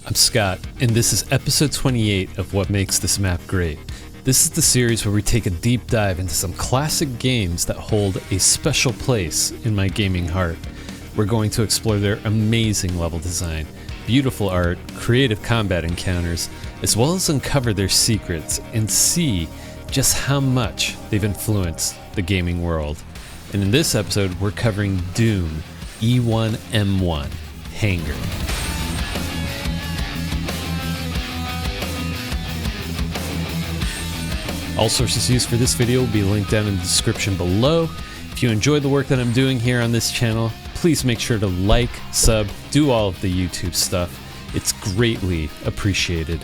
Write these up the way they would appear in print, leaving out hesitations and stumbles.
I'm Scott, and this is episode 28 of What Makes This Map Great. This is the series where we take a deep dive into some classic games that hold a special place in my gaming heart. We're going to explore their amazing level design, beautiful art, creative combat encounters, as well as uncover their secrets and see just how much they've influenced the gaming world. And in this episode, we're covering Doom E1M1, Hangar. All sources used for this video will be linked down in the description below. If you enjoy the work that I'm doing here on this channel, please make sure to like, sub, do all of the YouTube stuff. It's greatly appreciated.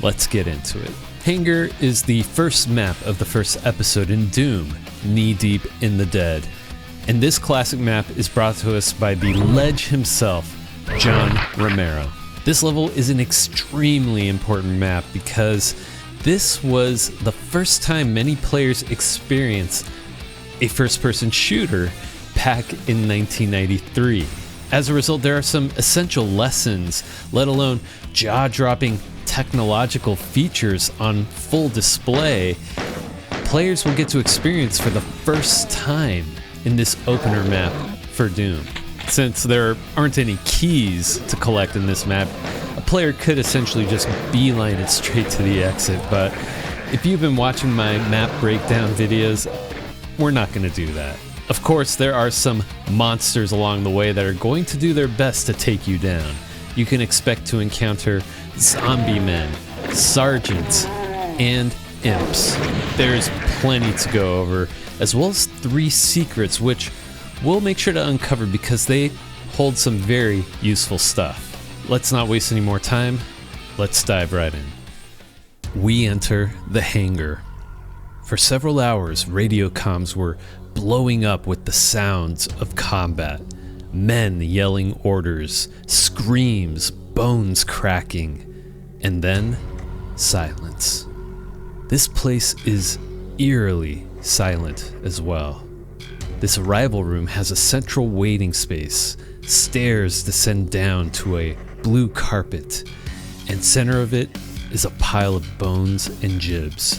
Let's get into it. Hangar is the first map of the first episode in Doom, Knee Deep in the Dead. And this classic map is brought to us by the Ledge himself, John Romero. This level is an extremely important map because this was the first time many players experienced a first-person shooter back in 1993. As a result, there are some essential lessons, let alone jaw-dropping technological features on full display players will get to experience for the first time in this opener map for Doom. Since there aren't any keys to collect in this map, a player could essentially just beeline it straight to the exit, but if you've been watching my map breakdown videos, we're not going to do that. Of course, there are some monsters along the way that are going to do their best to take you down. You can expect to encounter zombie men, sergeants, and imps. There's plenty to go over, as well as 3 secrets which we'll make sure to uncover because they hold some very useful stuff. Let's not waste any more time. Let's dive right in. We enter the hangar. For several hours, radio comms were blowing up with the sounds of combat. Men yelling orders, screams, bones cracking, and then silence. This place is eerily silent as well. This arrival room has a central waiting space. Stairs descend down to a blue carpet, and center of it is a pile of bones and gibs.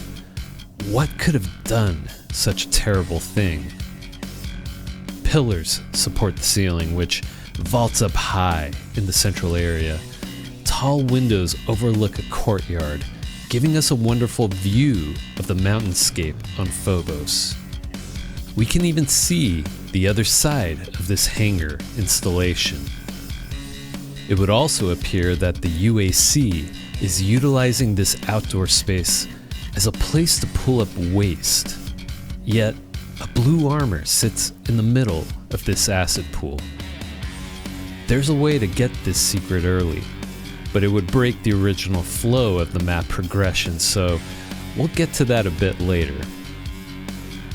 What could have done such a terrible thing? Pillars support the ceiling, which vaults up high in the central area. Tall windows overlook a courtyard, giving us a wonderful view of the mountainscape on Phobos. We can even see the other side of this hangar installation. It would also appear that the UAC is utilizing this outdoor space as a place to pull up waste. Yet, a blue armor sits in the middle of this acid pool. There's a way to get this secret early, but it would break the original flow of the map progression, so we'll get to that a bit later.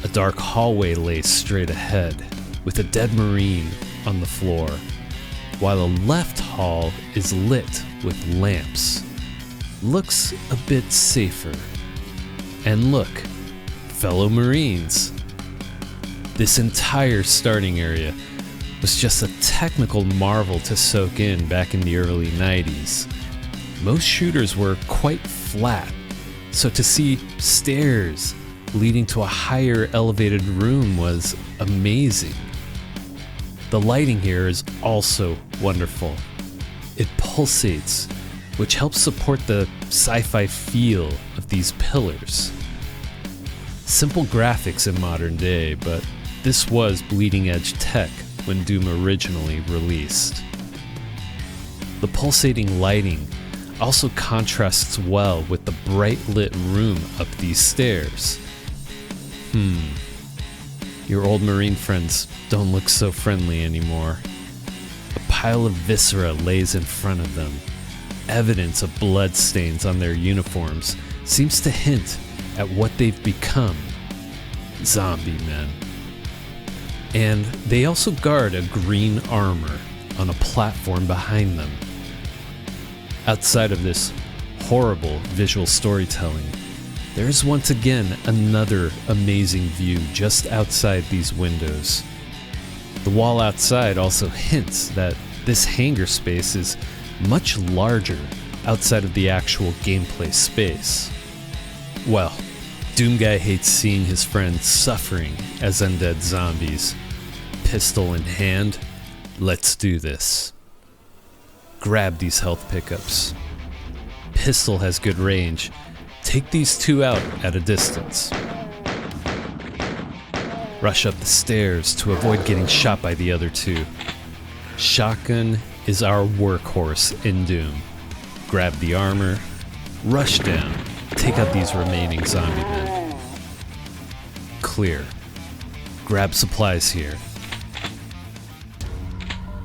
A dark hallway lays straight ahead, with a dead Marine on the floor, while a left hall is lit with lamps. Looks a bit safer. And look, fellow Marines. This entire starting area was just a technical marvel to soak in back in the early 90s. Most shooters were quite flat, so to see stairs leading to a higher elevated room was amazing. The lighting here is also wonderful. It pulsates, which helps support the sci-fi feel of these pillars. Simple graphics in modern day, but this was bleeding edge tech when Doom originally released. The pulsating lighting also contrasts well with the bright lit room up these stairs. Your old Marine friends don't look so friendly anymore. A pile of viscera lays in front of them. Evidence of blood stains on their uniforms seems to hint at what they've become. Zombie men. And they also guard a green armor on a platform behind them. Outside of this horrible visual storytelling, there is once again another amazing view just outside these windows. The wall outside also hints that this hangar space is much larger outside of the actual gameplay space. Well, Doom Guy hates seeing his friends suffering as undead zombies. Pistol in hand, let's do this. Grab these health pickups. Pistol has good range. Take these two out at a distance. Rush up the stairs to avoid getting shot by the other two. Shotgun is our workhorse in Doom. Grab the armor, rush down, take out these remaining zombie men. Clear. Grab supplies here.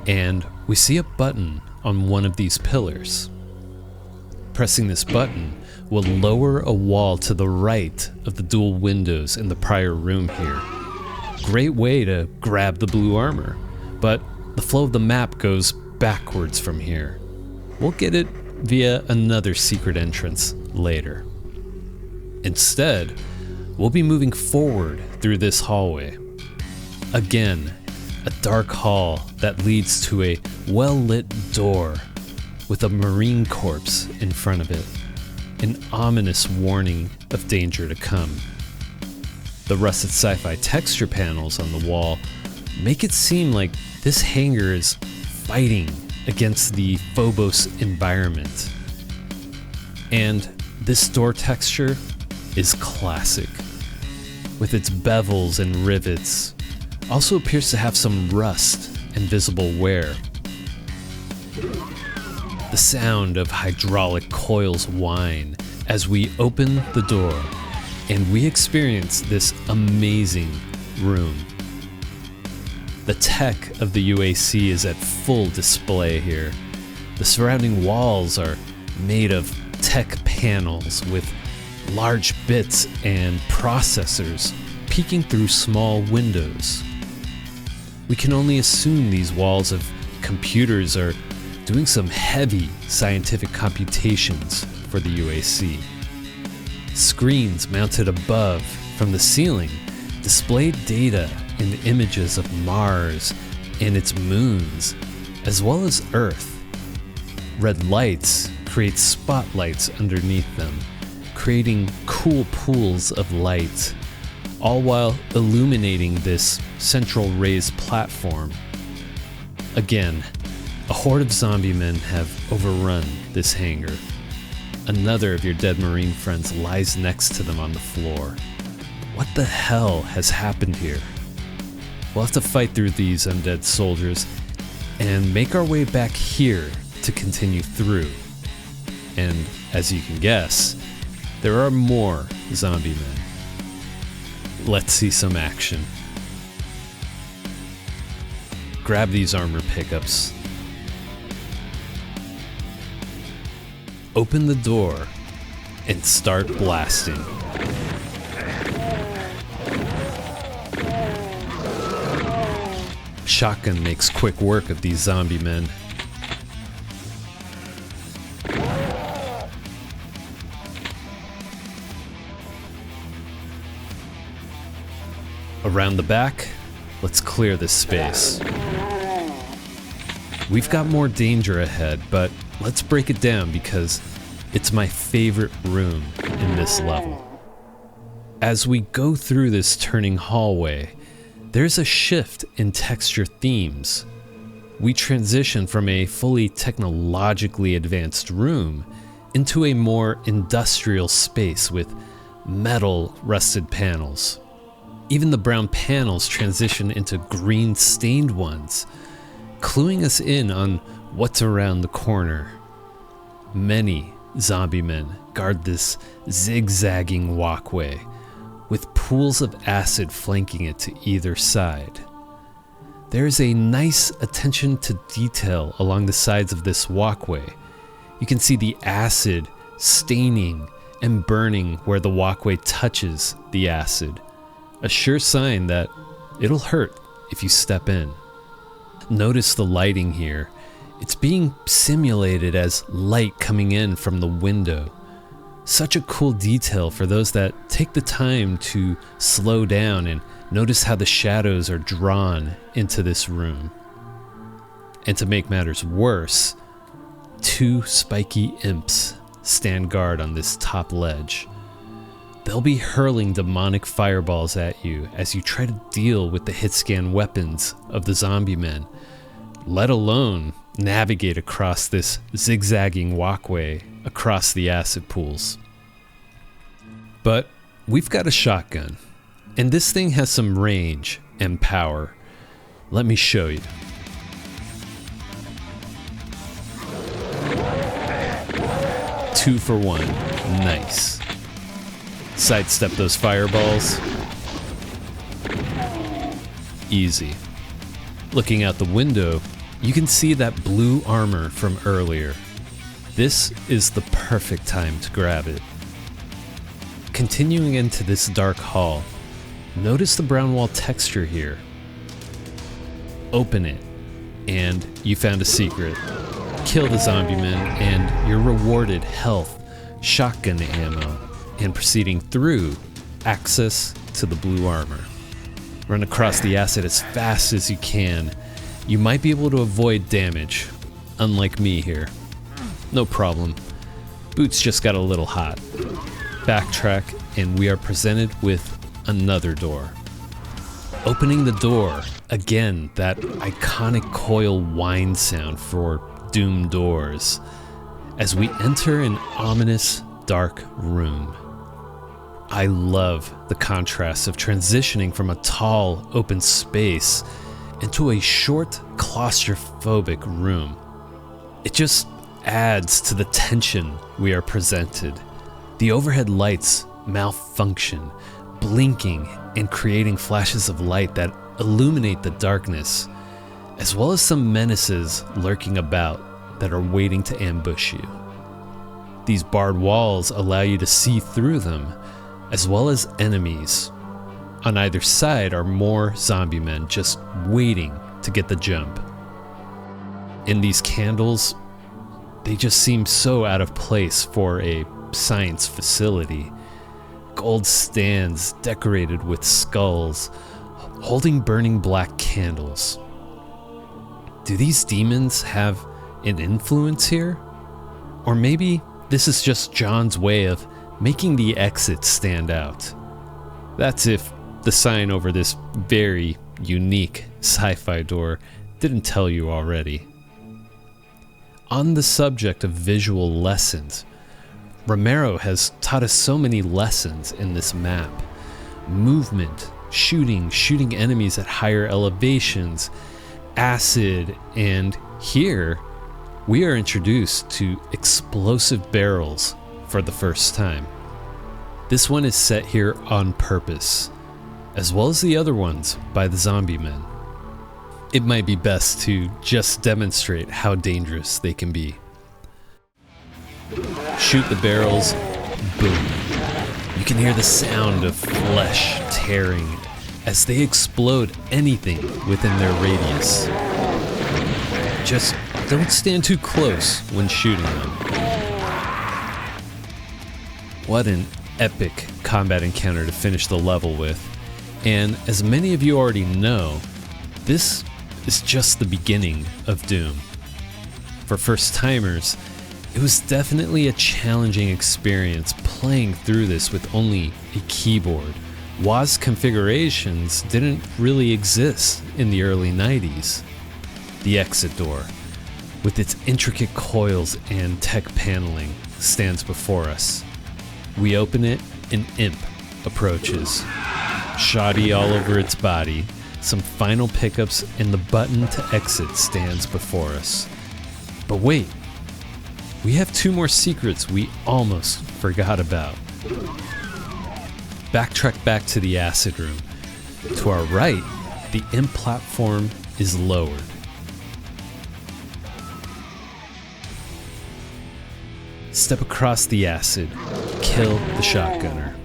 And we see a button on one of these pillars. Pressing this button will lower a wall to the right of the dual windows in the prior room here. Great way to grab the blue armor, but the flow of the map goes backwards from here. We'll get it via another secret entrance later. Instead, we'll be moving forward through this hallway. Again, a dark hall that leads to a well-lit door with a marine corpse in front of it, an ominous warning of danger to come. The rusted sci-fi texture panels on the wall make it seem like this hangar is fighting against the Phobos environment. And this door texture is classic, with its bevels and rivets. Also appears to have some rust and visible wear. The sound of hydraulic coils whine as we open the door and we experience this amazing room. The tech of the UAC is at full display here. The surrounding walls are made of tech panels with large bits and processors peeking through small windows. We can only assume these walls of computers are doing some heavy scientific computations for the UAC. Screens mounted above from the ceiling displayed data and images of Mars and its moons, as well as Earth. Red lights create spotlights underneath them, creating cool pools of light, all while illuminating this central raised platform. Again, a horde of zombie men have overrun this hangar. Another of your dead Marine friends lies next to them on the floor. What the hell has happened here? We'll have to fight through these undead soldiers and make our way back here to continue through. And as you can guess, there are more zombie men. Let's see some action. Grab these armor pickups. Open the door and start blasting. Shotgun makes quick work of these zombie men. Around the back, let's clear this space. We've got more danger ahead, but let's break it down because it's my favorite room in this level. As we go through this turning hallway, there's a shift in texture themes. We transition from a fully technologically advanced room into a more industrial space with metal rusted panels. Even the brown panels transition into green stained ones, cluing us in on what's around the corner. Many zombie men guard this zigzagging walkway, with pools of acid flanking it to either side. There is a nice attention to detail along the sides of this walkway. You can see the acid staining and burning where the walkway touches the acid, a sure sign that it'll hurt if you step in. Notice the lighting here. It's being simulated as light coming in from the window. Such a cool detail for those that take the time to slow down and notice how the shadows are drawn into this room. And to make matters worse, 2 spiky imps stand guard on this top ledge. They'll be hurling demonic fireballs at you as you try to deal with the hit scan weapons of the zombie men, let alone navigate across this zigzagging walkway across the acid pools. But we've got a shotgun, and this thing has some range and power. Let me show you. Two for one. Nice. Sidestep those fireballs. Easy. Looking out the window, you can see that blue armor from earlier. This is the perfect time to grab it. Continuing into this dark hall, notice the brown wall texture here. Open it, and you found a secret. Kill the zombie men, and you're rewarded health, shotgun ammo, and proceeding through, access to the blue armor. Run across the acid as fast as you can. You might be able to avoid damage, unlike me here. No problem. Boots just got a little hot. Backtrack, and we are presented with another door. Opening the door, again, that iconic coil whine sound for Doom doors, as we enter an ominous, dark room. I love the contrast of transitioning from a tall, open space into a short, claustrophobic room. It just adds to the tension we are presented. The overhead lights malfunction, blinking and creating flashes of light that illuminate the darkness, as well as some menaces lurking about that are waiting to ambush you. These barred walls allow you to see through them, as well as enemies. On either side are more zombie men just waiting to get the jump. And these candles, they just seem so out of place for a science facility. Gold stands decorated with skulls, holding burning black candles. Do these demons have an influence here? Or maybe this is just John's way of making the exit stand out. That's if the sign over this very unique sci-fi door didn't tell you already. On the subject of visual lessons, Romero has taught us so many lessons in this map. Movement, shooting enemies at higher elevations, acid, and here we are introduced to explosive barrels for the first time. This one is set here on purpose, as well as the other ones by the zombie men. It might be best to just demonstrate how dangerous they can be. Shoot the barrels, boom. You can hear the sound of flesh tearing as they explode anything within their radius. Just don't stand too close when shooting them. What an epic combat encounter to finish the level with. And as many of you already know, this is just the beginning of Doom. For first-timers, it was definitely a challenging experience playing through this with only a keyboard. WAS configurations didn't really exist in the early 90s. The exit door, with its intricate coils and tech paneling, stands before us. We open it, an imp approaches. Shoddy all over its body, some final pickups, and the button to exit stands before us. But wait, we have two more secrets we almost forgot about. Backtrack back to the acid room. To our right, the imp platform is lowered. Step across the acid, kill the shotgunner.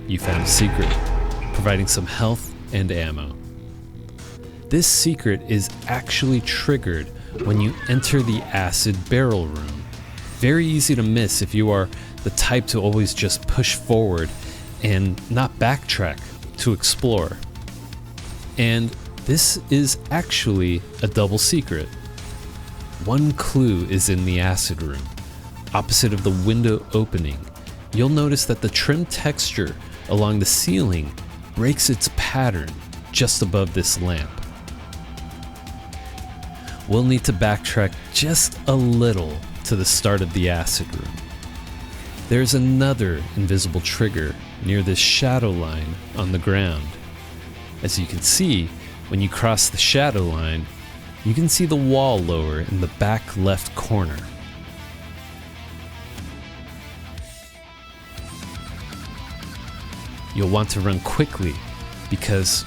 You found a secret, providing some health and ammo. This secret is actually triggered when you enter the acid barrel room. Very easy to miss if you are the type to always just push forward and not backtrack to explore. And this is actually a double secret. one clue is in the acid room. Opposite of the window opening, you'll notice that the trim texture along the ceiling breaks its pattern just above this lamp. We'll need to backtrack just a little to the start of the acid room. There's another invisible trigger near this shadow line on the ground. As you can see, when you cross the shadow line, you can see the wall lower in the back left corner. You'll want to run quickly because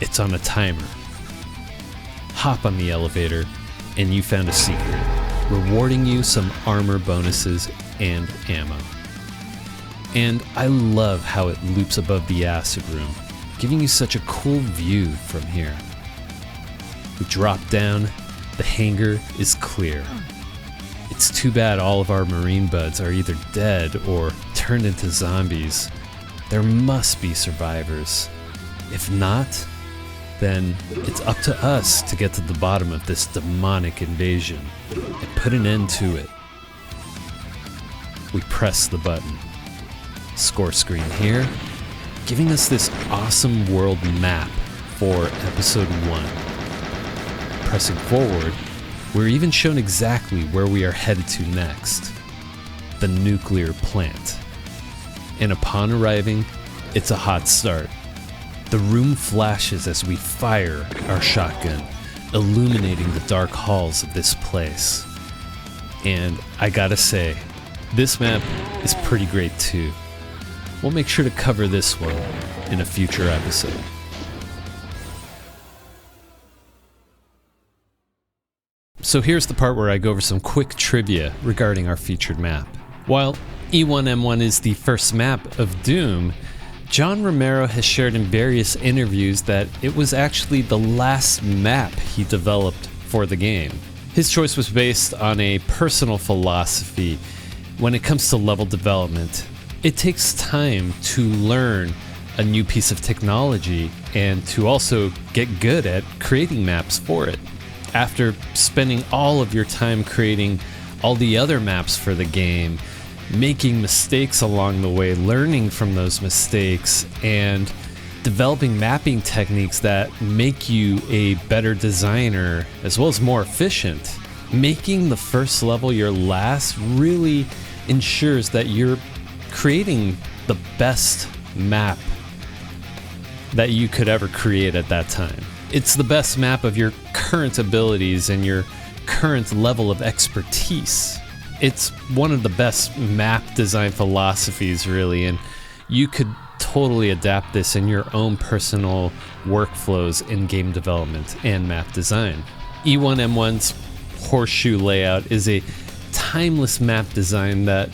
it's on a timer. Hop on the elevator and you found a secret, rewarding you some armor bonuses and ammo. And I love how it loops above the acid room, giving you such a cool view from here. We drop down, the hangar is clear. It's too bad all of our marine buds are either dead or turned into zombies. There must be survivors. If not, then it's up to us to get to the bottom of this demonic invasion and put an end to it. We press the button. Score screen here, giving us this awesome world map for episode 1. Pressing forward, we're even shown exactly where we are headed to next, the nuclear plant. And upon arriving, it's a hot start. The room flashes as we fire our shotgun, illuminating the dark halls of this place. And I gotta say, this map is pretty great too. We'll make sure to cover this one in a future episode. So here's the part where I go over some quick trivia regarding our featured map. While E1M1 is the first map of Doom, John Romero has shared in various interviews that it was actually the last map he developed for the game. His choice was based on a personal philosophy when it comes to level development. It takes time to learn a new piece of technology and to also get good at creating maps for it. After spending all of your time creating all the other maps for the game, making mistakes along the way, learning from those mistakes, and developing mapping techniques that make you a better designer as well as more efficient, making the first level your last really ensures that you're creating the best map that you could ever create at that time. It's the best map of your current abilities and your current level of expertise. It's one of the best map design philosophies, really, and you could totally adapt this in your own personal workflows in game development and map design. E1M1's horseshoe layout is a timeless map design that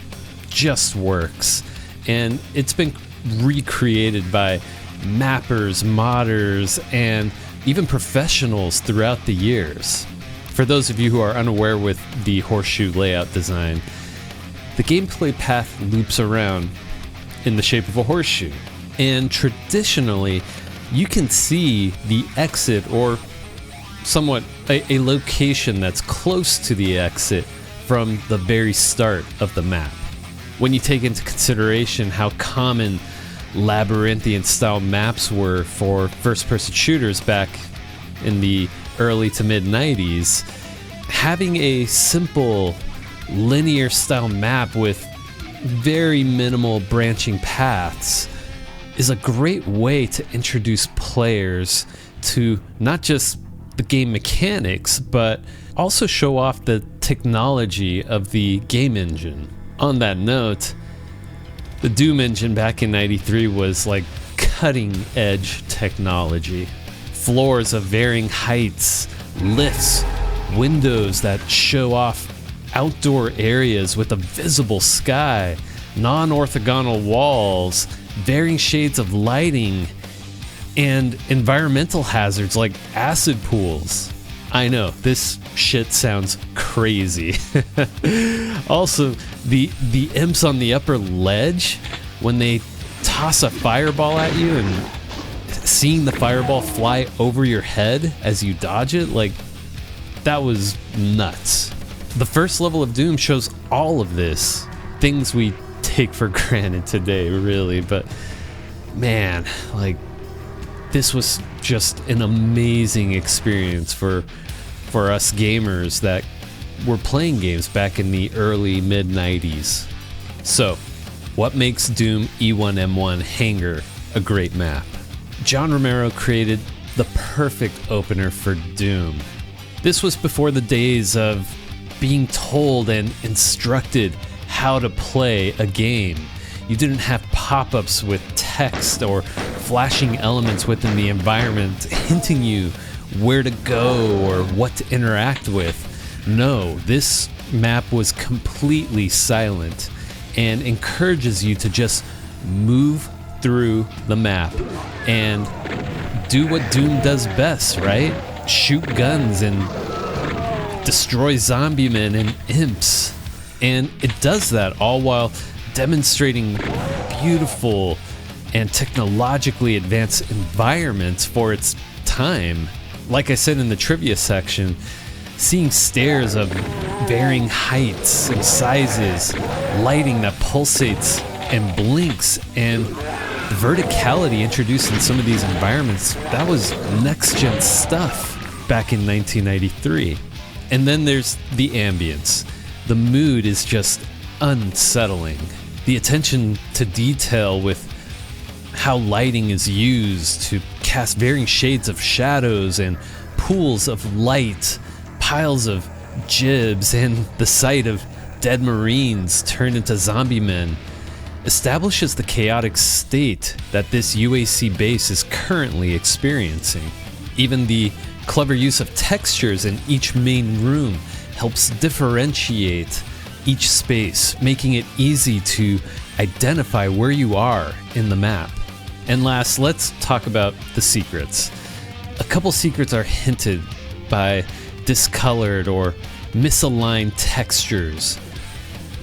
just works, and it's been recreated by mappers, modders, and even professionals throughout the years. For those of you who are unaware with the horseshoe layout design, the gameplay path loops around in the shape of a horseshoe, and traditionally you can see the exit or somewhat a location that's close to the exit from the very start of the map. When you take into consideration how common labyrinthian style maps were for first-person shooters back in the early to mid 90s, having a simple linear style map with very minimal branching paths is a great way to introduce players to not just the game mechanics, but also show off the technology of the game engine. On that note, the Doom engine back in '93 was like cutting edge technology. Floors of varying heights, lifts, windows that show off outdoor areas with a visible sky, non-orthogonal walls, varying shades of lighting, and environmental hazards like acid pools. I know, this shit sounds crazy. Also, the imps on the upper ledge, when they toss a fireball at you and seeing the fireball fly over your head as you dodge it, like, that was nuts. The first level of Doom shows all of this. Things we take for granted today, really, but man, like, this was just an amazing experience for us gamers that were playing games back in the early mid-90s. So, what makes Doom E1M1 Hangar a great map? John Romero created the perfect opener for Doom. This was before the days of being told and instructed how to play a game. You didn't have pop-ups with text or flashing elements within the environment hinting you where to go or what to interact with. No, this map was completely silent and encourages you to just move through the map and do what Doom does best, right? Shoot guns and destroy zombie men and imps. And it does that all while demonstrating beautiful and technologically advanced environments for its time. Like I said in the trivia section, seeing stairs of varying heights and sizes, lighting that pulsates and blinks, and the verticality introduced in some of these environments, that was next-gen stuff back in 1993. And then there's the ambience. The mood is just unsettling. The attention to detail with how lighting is used to cast varying shades of shadows and pools of light, piles of gibs, and the sight of dead Marines turned into zombie men establishes the chaotic state that this UAC base is currently experiencing. Even the clever use of textures in each main room helps differentiate each space, making it easy to identify where you are in the map. And last, let's talk about the secrets. A couple secrets are hinted by discolored or misaligned textures.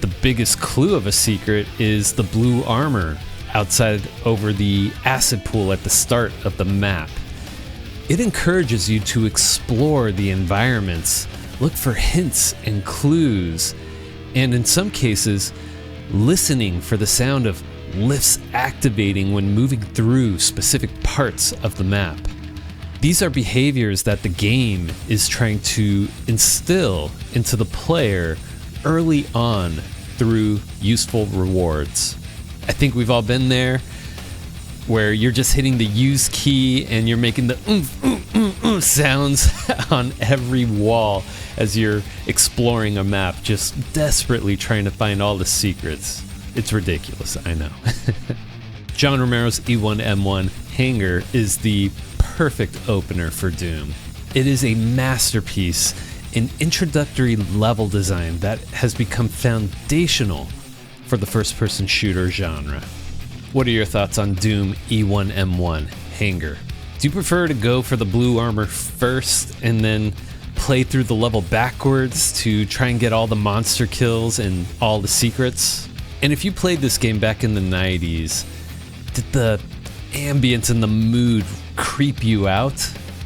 The biggest clue of a secret is the blue armor outside over the acid pool at the start of the map. It encourages you to explore the environments, look for hints and clues, and in some cases, listening for the sound of lifts activating when moving through specific parts of the map. These are behaviors that the game is trying to instill into the player early on through useful rewards. I think we've all been there, where you're just hitting the use key and you're making the sounds on every wall as you're exploring a map, just desperately trying to find all the secrets. It's ridiculous, I know. John Romero's E1M1 Hangar is the perfect opener for Doom. It is a masterpiece in introductory level design that has become foundational for the first-person shooter genre. What are your thoughts on Doom E1M1 Hangar? Do you prefer to go for the blue armor first and then play through the level backwards to try and get all the monster kills and all the secrets? And if you played this game back in the 90s, did the ambience and the mood creep you out?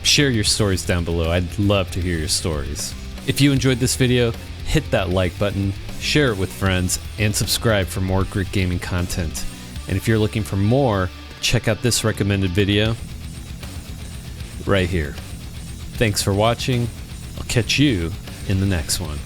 Share your stories down below. I'd love to hear your stories. If you enjoyed this video, hit that like button, share it with friends, and subscribe for more great gaming content. And if you're looking for more, check out this recommended video right here. Thanks for watching. I'll catch you in the next one.